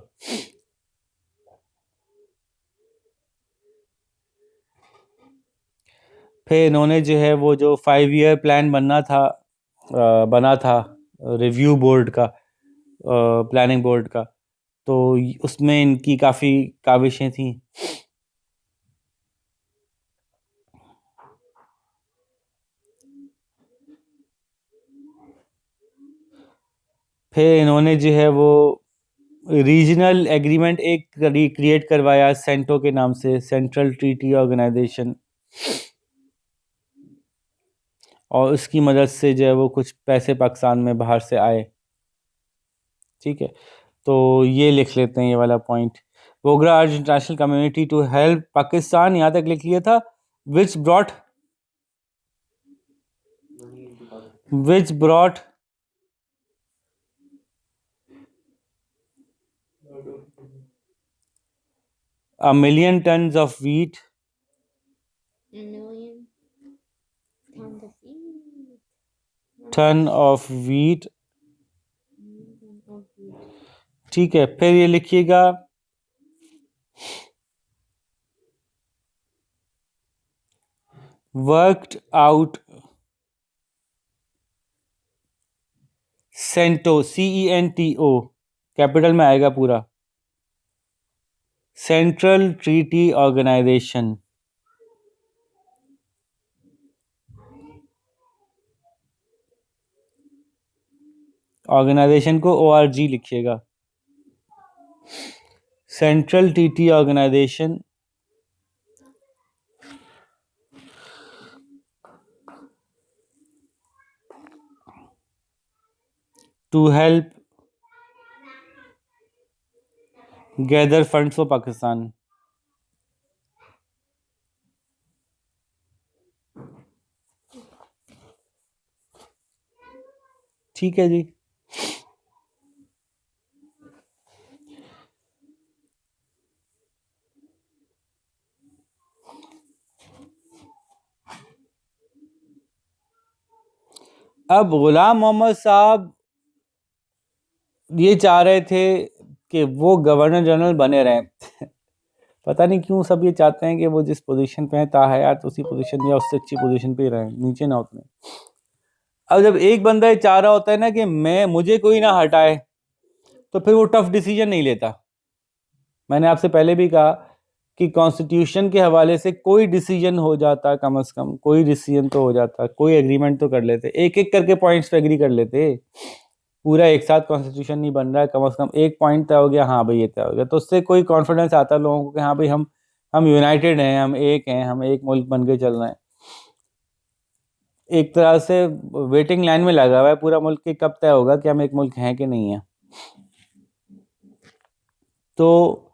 फिर इन्होंने जो है वो जो 5 ईयर प्लान बना था रिव्यू बोर्ड का, प्लानिंग बोर्ड का, तो उसमें इनकी काफ़ी काविशें थीं। फिर इन्होंने जो है वो रीजनल एग्रीमेंट एक क्रिएट करवाया सेंटो के नाम से, सेंट्रल ट्रीटी ऑर्गेनाइजेशन, और उसकी मदद से जो है वो कुछ पैसे पाकिस्तान में बाहर से आए। ठीक है, तो ये लिख लेते हैं ये वाला point. Bogra urged international community to help Pakistan, यहाँ तक लिख लिया था। Which brought a million tons of wheat million tons of wheat. ton of wheat। Ton of wheat. ठीक है, फिर ये लिखिएगा worked out CENTO CENTO capital में आएगा पूरा, सेंट्रल ट्रीटी ऑर्गेनाइजेशन। ऑर्गेनाइजेशन को ORG लिखिएगा, central treaty organization to help gather funds for Pakistan. ठीक है जी। अब गुलाम मोहम्मद साहब ये चाह रहे थे कि वो गवर्नर जनरल बने रहें। पता नहीं क्यों सब ये चाहते हैं कि वो जिस पोजीशन पे हैं ताहयात उसी पोजीशन या उससे अच्छी पोजीशन पे ही रहें, नीचे ना उतरे। अब जब एक बंदा ये चाह रहा होता है ना कि मुझे कोई ना हटाए, तो फिर वो टफ डिसीजन नहीं लेता। मैंने आपसे पहले भी कहा कि कॉन्स्टिट्यूशन के हवाले से कोई डिसीजन हो जाता, कम से कम कोई डिसीजन तो हो जाता, कोई एग्रीमेंट तो कर लेते, एक एक करके पॉइंट्स पे एग्री कर लेते। पूरा एक साथ कॉन्स्टिट्यूशन नहीं बन रहा है, कम से कम एक पॉइंट तय हो गया, हाँ भाई ये तय हो गया, तो उससे कोई कॉन्फिडेंस आता है लोगों को कि हाँ भाई हम यूनाइटेड हैं, हम एक हैं, हम एक मुल्क बन के चल रहे हैं। एक तरह से वेटिंग लाइन में लगा हुआ है पूरा मुल्क कि कब तय होगा कि हम एक मुल्क हैं कि नहीं है। तो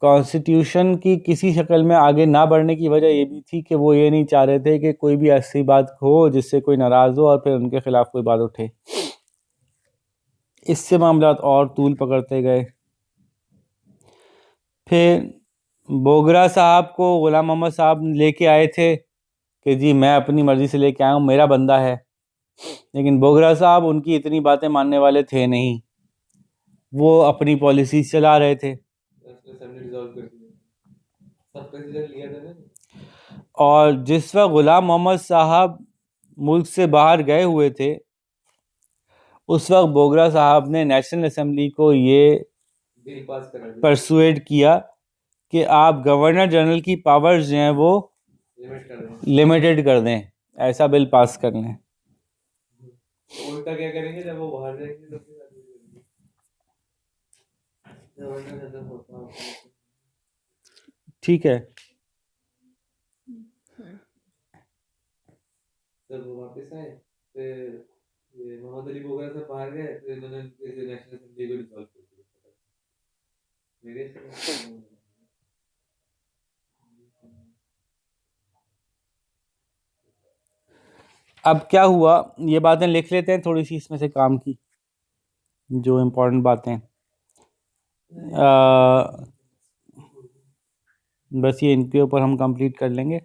कॉन्स्टिट्यूशन की किसी शक्ल में आगे ना बढ़ने की वजह ये भी थी कि वो ये नहीं चाह रहे थे कि कोई भी ऐसी बात हो जिससे कोई नाराज़ हो और फिर उनके खिलाफ कोई बात उठे। इससे मामला और तूल पकड़ते गए। फिर बोगरा साहब को गुलाम मोहम्मद साहब लेके आए थे कि जी मैं अपनी मर्जी से लेके आया हूँ, मेरा बंदा है, लेकिन बोगरा साहब उनकी इतनी बातें मानने वाले थे नहीं, वो अपनी पॉलिसी चला रहे थे। नेशनल असेंबली डिसॉल्व कर दी, सबका डिसीजन लिया था ना। और जिस वक्त गुलाम मोहम्मद साहब मुल्क से बाहर गए हुए थे, उस वक्त बोगरा साहब ने नेशनल असेंबली को ये बिल पास करा दिया, परसुएड किया कि आप गवर्नर जनरल की पावर्स जो हैं वो लिमिट कर दें। लिमिटेड कर दें, ऐसा बिल पास कर लें। उल्टा क्या करेंगे जब वो बाहर जाएंगे तो फिर आगे करेंगे। गवर्नर जनरल होता है, ठीक है। जब वो वापस आए फिर ये मोहम्मद अली बोगरा से बाहर गए, फिर इन्होंने नेशनल असेंबली को डिसॉल्व कर दिया। मेरे से अब क्या हुआ, ये बातें लिख लेते हैं थोड़ी सी इसमें से काम की, जो इम्पोर्टेंट बातें। बस ये इनके ऊपर हम कंप्लीट कर लेंगे।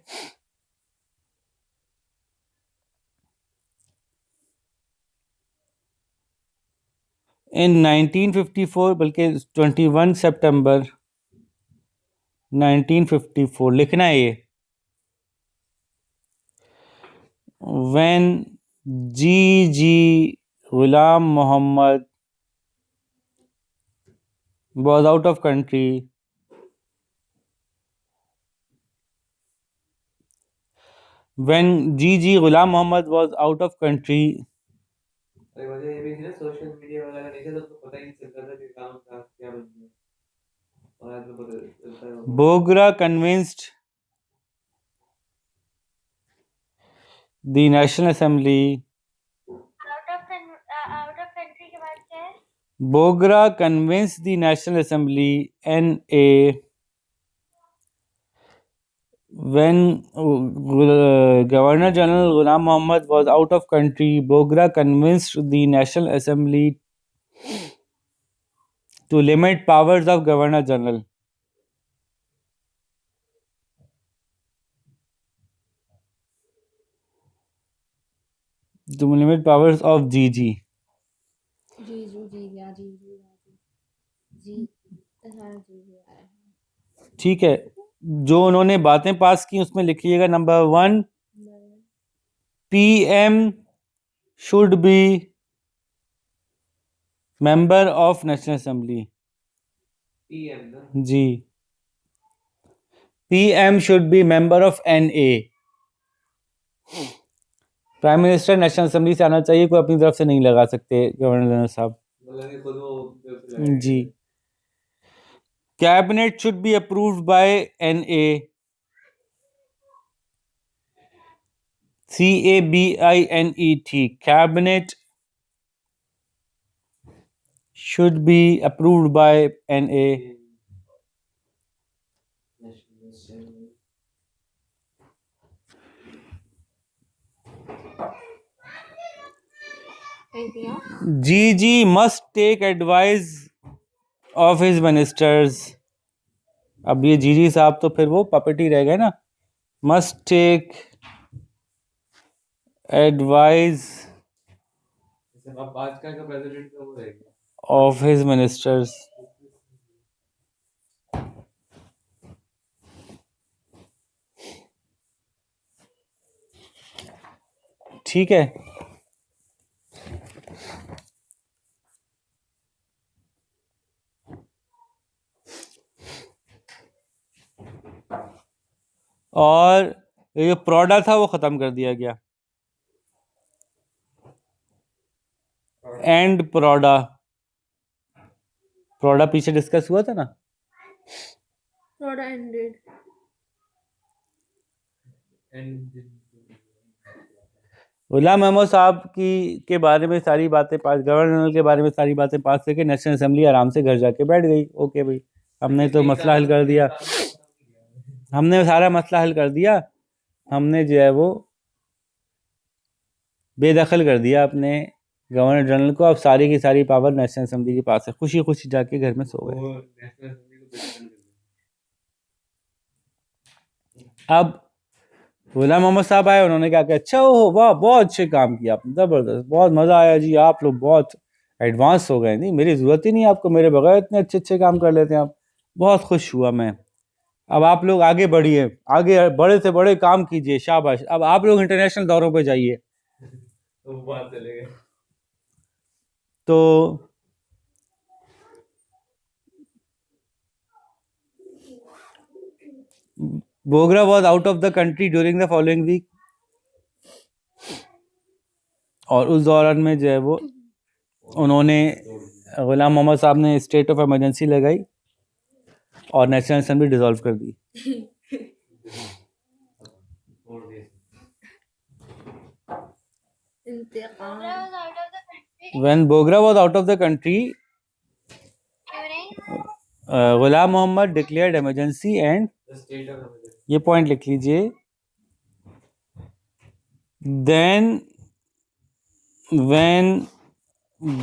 इन 1954, बल्कि 21 सितंबर 1954 लिखना है ये, when G.G. Ghulam Muhammad was out of country, when G.G. Ghulam Muhammad was out of country, अरे वजह ये भी थी ना, सोशल मीडिया वगैरह नहीं था, तो उसको पता ही नहीं चलता था कि काम का क्या बन गया, और आज तो पता चलता है। Bogra convinced the National Assembly, out of country के बाद क्या है? Bogra convinced the National Assembly NA when Governor General Ghulam Muhammad was out of country. Bogra convinced the National Assembly to limit powers of Governor General. To limit powers of GG. जी या जी सारा जी आ रहा है। ठीक है, जो उन्होंने बातें पास की उसमें लिखिएगा number 1, PM should be member of National Assembly. PM ना, जी, PM should be member of NA. Prime minister national assembly से आना चाहिए, कोई अपनी तरफ से नहीं लगा सकते गवर्नर जनरल साहब। मतलब कि खुद वो जी, cabinet should be approved by NA, CABINET, cabinet should be approved by NA. Anything else? GG must take advice of his ministers. अब ये GG साहब तो फिर वो पपेट ही रह गए ना। Must take advice अब आजकल का प्रेसिडेंट का वो रहेगा of his ministers. ठीक है, और ये जो प्रोडा था वो ख़त्म कर दिया गया। एंड प्रोडा पीछे डिस्कस हुआ था ना। Proda ended. एंड गुलाम मोहम्मद साहब के बारे में सारी बातें पास, गवर्नर जनरल के बारे में सारी बातें पास करके नेशनल असेंबली आराम से घर जाके बैठ गई। ओके भाई, हमने तो मसला हल कर दिया, हमने सारा मसला हल कर दिया, हमने जो है वो बेदखल कर दिया अपने गवर्नर जनरल को। अब सारी की सारी पावर नेशनल असेंबली के पास है। खुशी खुशी जाके घर में सो गए। वो नेशनल असेंबली को डिसबैंड कर अब गुलाम मोहम्मद साहब आए, उन्होंने क्या कहा, अच्छा हो वाह बहुत अच्छे काम किया आपने, ज़बरदस्त, बहुत मज़ा आया जी, आप लोग बहुत एडवांस हो गए, नहीं मेरी ज़रूरत ही नहीं आपको, मेरे बगैर इतने अच्छे अच्छे काम कर लेते हैं आप, बहुत खुश हुआ मैं। अब आप लोग आगे बढ़िए, आगे बड़े से बड़े काम कीजिए, शाबाश, अब आप लोग इंटरनेशनल दौरों पे जाइए। तो वो बात चले गए। तो Bogra was out of the country during the following week, और उस दौरान में जो है वो उन्होंने, गुलाम मोहम्मद साहब ने स्टेट ऑफ इमरजेंसी लगाई और नेशनल असेंबली डिसॉल्व कर दी। छोड़ दिए। इंतकाम When Bogra was out of the country, Ghulam Mohammad declared emergency and, The state of emergency. ये पॉइंट लिख लीजिए, then when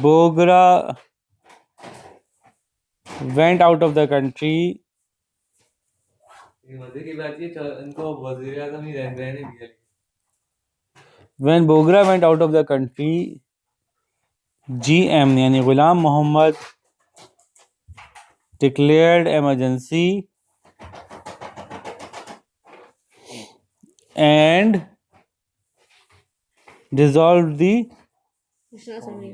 Bogra went out of the country, ये मजे की बात ये इनको वजीर आजम ही रहने दिया। when Bogra went out of the country, GM यानी Ghulam Mohammad declared emergency and dissolved the national assembly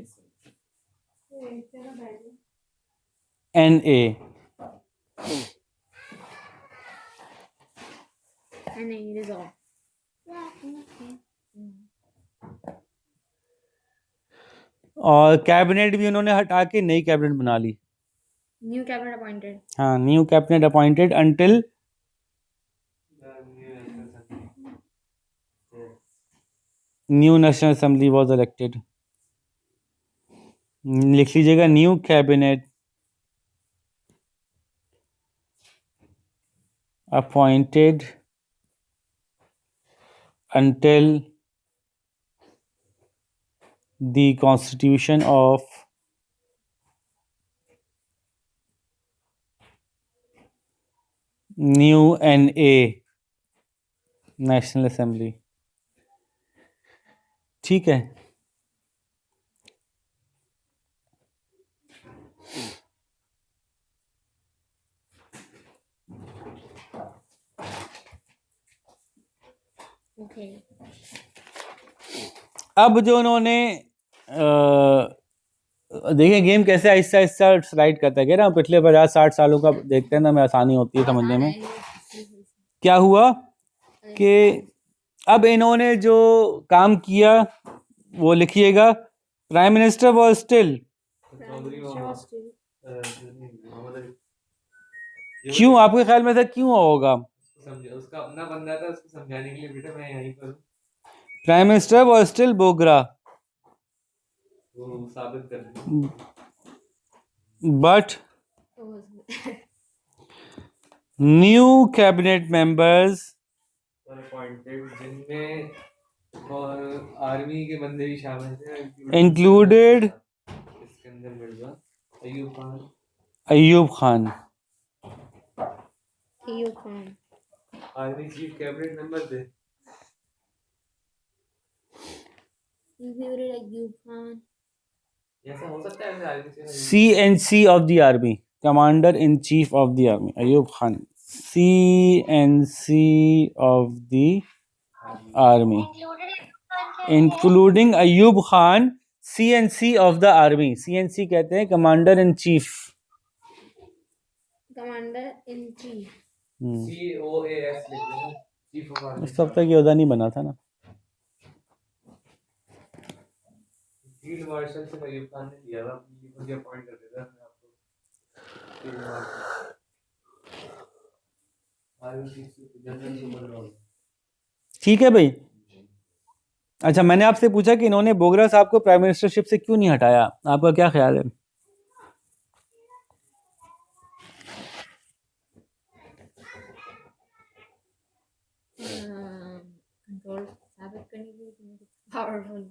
NA. नहीं रिजॉल्व और कैबिनेट भी उन्होंने हटा के नई कैबिनेट बना ली। न्यू कैबिनेट अपॉइंटेड हाँ, new cabinet appointed until new national assembly was elected. लिख लीजिएगा, new cabinet appointed until the constitution of new NA national assembly. ठीक है, ओके अब जो उन्होंने देखें गेम कैसे आहिस्ता आहिस्ता स्लाइड करता है, कह रहा हूं पिछले 50-60 सालों का देखते हैं ना, में आसानी होती है समझने में। क्या हुआ कि अब इन्होंने जो काम किया वो लिखिएगा, prime minister was still, Chaudhry Mohammad Ali. क्यों आपके ख्याल में ऐसा क्यों होगा? समझे, उसका अपना बंदा था, उसको समझाने के लिए बेटा मैं यहीं पर हूं। Prime minister was still Bogra, वो साबित कर दिया। but new cabinet members और अपॉइंटेड जिनमें और आर्मी के बंदे भी शामिल थे, included Sikandar Mirza, Ayub Khan, Ayub Khan, Ayub Khan army chief cabinet member थे। इंक्लूडेड अयूब खान ऐसा हो सकता है आर्मी से CNC of the army, commander in chief of the army, Ayub Khan, CNC of the army, including Ayub Khan, CNC of the army, CNC कहते हैं commander in chief. Commander in chief COAS लिख देना, चीफ ऑफ आर्मी। उस वक्त तक ये उदा नहीं बना था ना। फील्ड मार्शल से अयूब खान ने दिया था, मुझे अपॉइंट कर देता मैं आपको field marshal, army chief general supervisor. ठीक है भाई। अच्छा, मैंने आपसे पूछा कि इन्होंने बोगरा साहब को प्राइम मिनिस्टरशिप से क्यों नहीं हटाया, आपका क्या ख्याल है? कंट्रोल साबित करने के लिए पावरफुल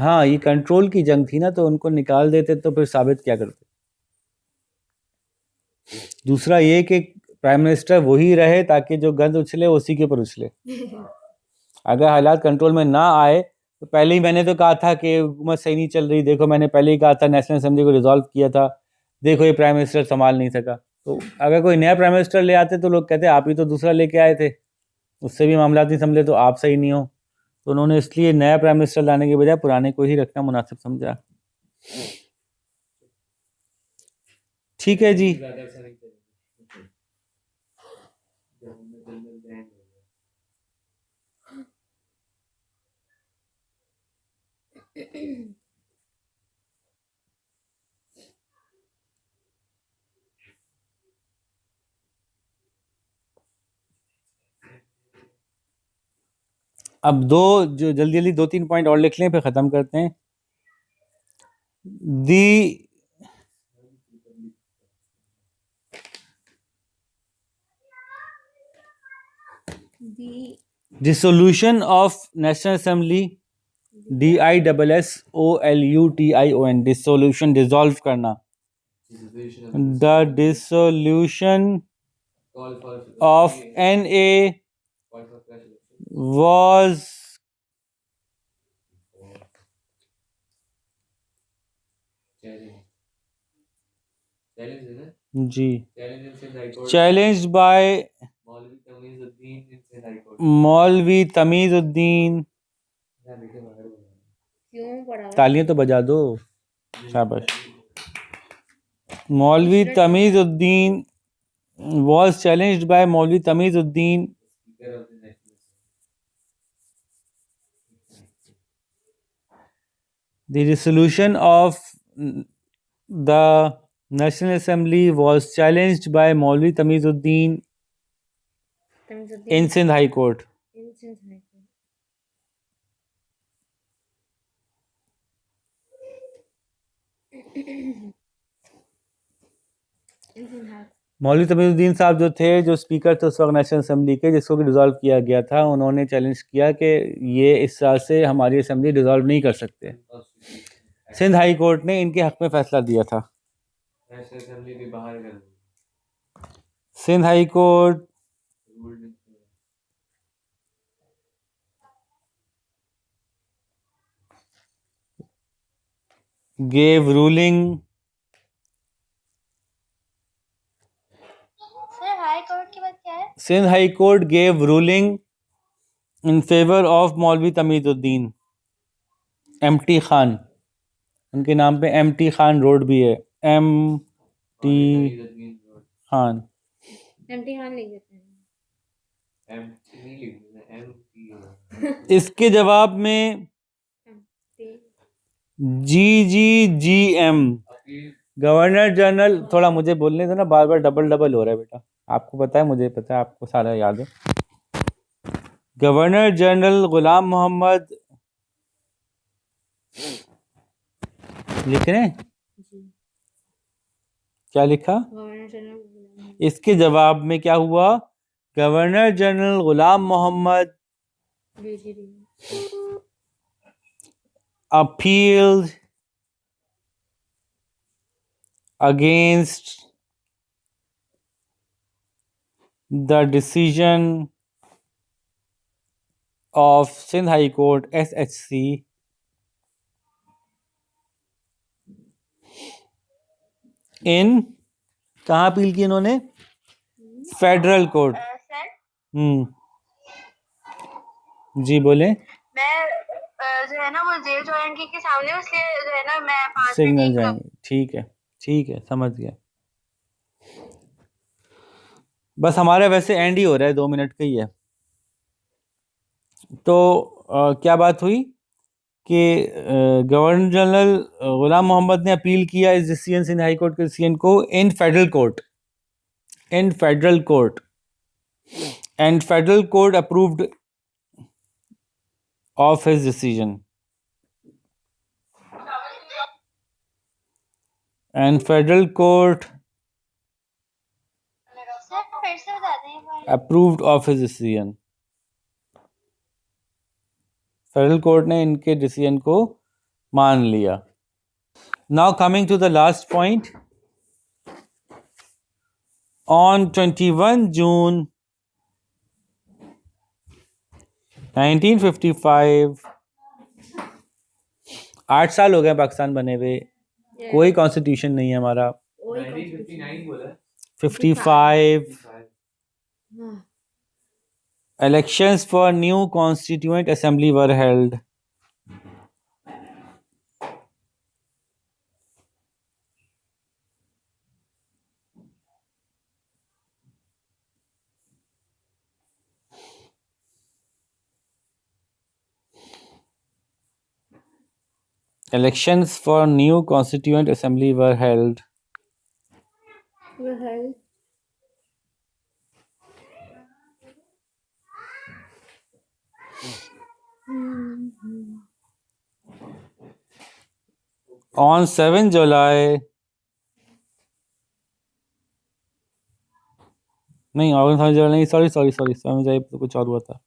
हाँ, ये कंट्रोल की जंग थी ना, तो उनको निकाल देते तो फिर साबित क्या करते। दूसरा ये कि प्राइम मिनिस्टर वही रहे ताकि जो गंद उछले उसी के ऊपर उछले। अगर हालात कंट्रोल में ना आए तो पहले ही मैंने तो कहा था कि हुकूमत सही नहीं चल रही, देखो मैंने पहले ही कहा था, नेशनल असेंबली को रिजॉल्व किया था, देखो ये प्राइम मिनिस्टर संभाल नहीं सका। तो अगर कोई नया प्राइम मिनिस्टर ले आते तो लोग कहते आप ही तो दूसरा लेके आए थे, उससे भी मामला नहीं संभले तो आप सही नहीं हो। तो उन्होंने इसलिए नया प्राइम मिनिस्टर लाने के बजाय पुराने को ही रखना मुनासिब समझा। ठीक है जी। ज़्यादा अच्छा नहीं चलेगा। जब हमने जनरल बैंड हो गया। अब दो जो जल्दी जल्दी 2-3 पॉइंट और लिख लें फिर ख़त्म करते हैं। दी The dissolution of National Assembly, DISSOLUTION, dissolution, dissolve करना। The dissolution Call for of NA call for fresh election. was challenge है ना, जी challenge in Sindh high court, challenged by Maulvi Tamizuddin in Sindh high court. Maulvi Tamizuddin. यहाँ लिखे मगर बोला। क्यों पढ़ा हुआ है? तालियां तो बजा दो, शाबाश। मौलवी Tamizuddin was challenged by Maulvi Tamizuddin speaker of the national The resolution of the National Assembly was challenged by Maulvi Tamizuddin Tamizuddin in Sindh High Court. in Sindh High Court. In Sindh High Court. मौलवी तमीजुद्दीन साहब जो थे, जो speaker थे उस वक्त national assembly के, जिसको कि डिज़ोल्व किया गया था, उन्होंने चैलेंज किया कि ये इस साल से हमारी असेंबली डिज़ोल्व नहीं कर सकते। सिंध हाई कोर्ट ने इनके हक में फैसला दिया था। नेशनल असेंबली के बाहर कर दी, सिंध हाई कोर्ट रूल नहीं किया। gave ruling sir high court की बात क्या है? Sindh High Court gave ruling in favor of मौलवी तमीजुद्दीन MT खान। उनके नाम पे MT खान रोड भी है, MT Tamizuddin road, Khan. MT Khan लिख देते हैं। एम नहीं लिखना, MT है। इसके जवाब में MT GGGM appeal governor general, थोड़ा मुझे बोलने दो ना, बार बार डबल डबल हो रहा है बेटा। आपको पता है, मुझे पता है, आपको सारा याद है। गवर्नर जनरल गुलाम मोहम्मद लिख रहे हैं, जी क्या लिखा? गवर्नर जनरल इसके जवाब में क्या हुआ? Governor general Ghulam Mohammad BGD appealed against the decision of Sindh High Court SHC in, कहाँ अपील की इन्होंने? Federal court. सर जी बोले। मैं जो है ना वो जेल जोएंटी के सामने, इसलिए जो है ना मैं 5 सिग्नल मिनट जाएंगे, ठीक है ठीक है, समझ गया। बस हमारा वैसे एंड ही हो रहा है, 2 मिनट का ही है। तो क्या बात हुई कि गवर्नर जनरल गुलाम मोहम्मद ने अपील किया इस डिसीजन, सिंध हाई कोर्ट के डिसीजन को, इन federal court, and federal court approved of his decision, and federal court sir फिर से बता दें एक बार। approved of his decision। Federal court ने इनके डिसीजन को मान लिया. Now coming to the last point. On 21 June 1955, 8 साल हो गए पाकिस्तान बने हुए. कोई कॉन्स्टिट्यूशन नहीं है हमारा. 1959 बोला है. 55 हाँ, elections for new constituent assembly were held. Elections for new constituent assembly were held. वो है On 7 July. नहीं, ऑगस्ट 7 जुलाई नहीं, सॉरी 7 जुलाई तो कुछ और हुआ था.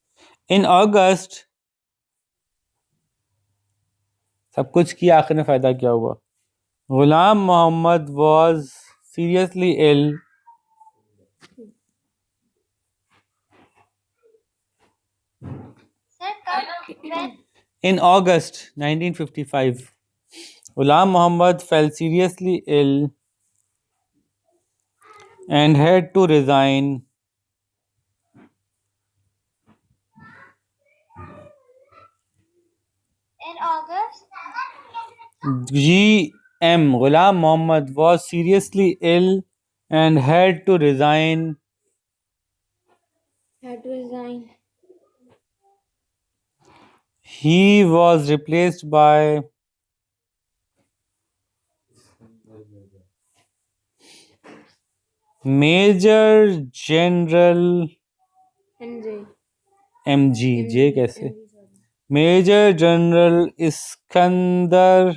इन अगस्त. सब कुछ किया, आखिर में फायदा क्या हुआ? Ghulam Mohammad was seriously ill sir कब when in August 1955. Ghulam Muhammad fell seriously ill and had to resign. in August G.M. Ghulam Muhammad was seriously ill and had to resign. had to resign. He was replaced by Major General MJ M.G. J कैसे? MG, sorry. Major General Iskandar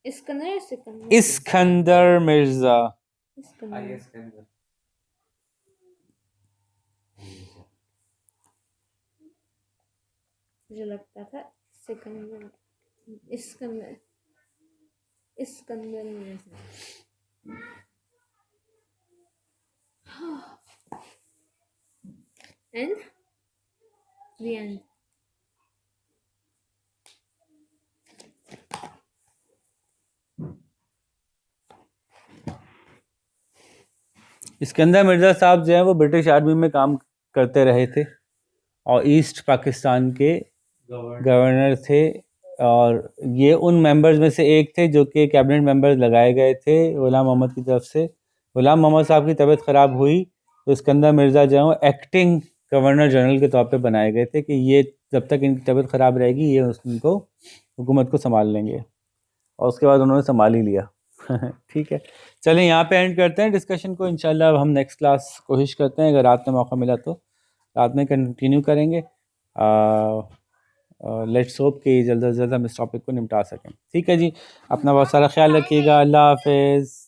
Iskander या Sikandar? Iskandar Mirza. Iskander. IS के अंदर. मुझे लगता था Sikandar. Iskander Iskander Mirza. And the end. Iskander Mirza साहब जो हैं वो ब्रिटिश आर्मी में काम करते रहे थे और ईस्ट पाकिस्तान के गवर्नर थे. और ये उन मेंबर्स में से एक थे जो कि कैबिनेट मेंबर्स लगाए गए थे गुलाम मोहम्मद की तरफ से. गुलाम मोहम्मद साहब की तबीयत ख़राब हुई तो इस्कंदर मिर्ज़ा जो है वो एक्टिंग गवर्नर जनरल के तौर पे बनाए गए थे कि ये जब तक इनकी तबीयत ख़राब रहेगी ये उनको हुकूमत को संभाल लेंगे. और उसके बाद उन्होंने संभाल ही लिया. ठीक है, चलें यहाँ पे एंड करते हैं डिस्कशन को. इंशाल्लाह अब हम नेक्स्ट क्लास कोशिश करते हैं, अगर रात में मौका मिला तो रात में कंटिन्यू करेंगे. लेट्स होप कि जल्द से जल्द हम इस टॉपिक को निपटा सकें. ठीक है जी, अपना बहुत सारा ख्याल रखिएगा. अल्लाह हाफिज़.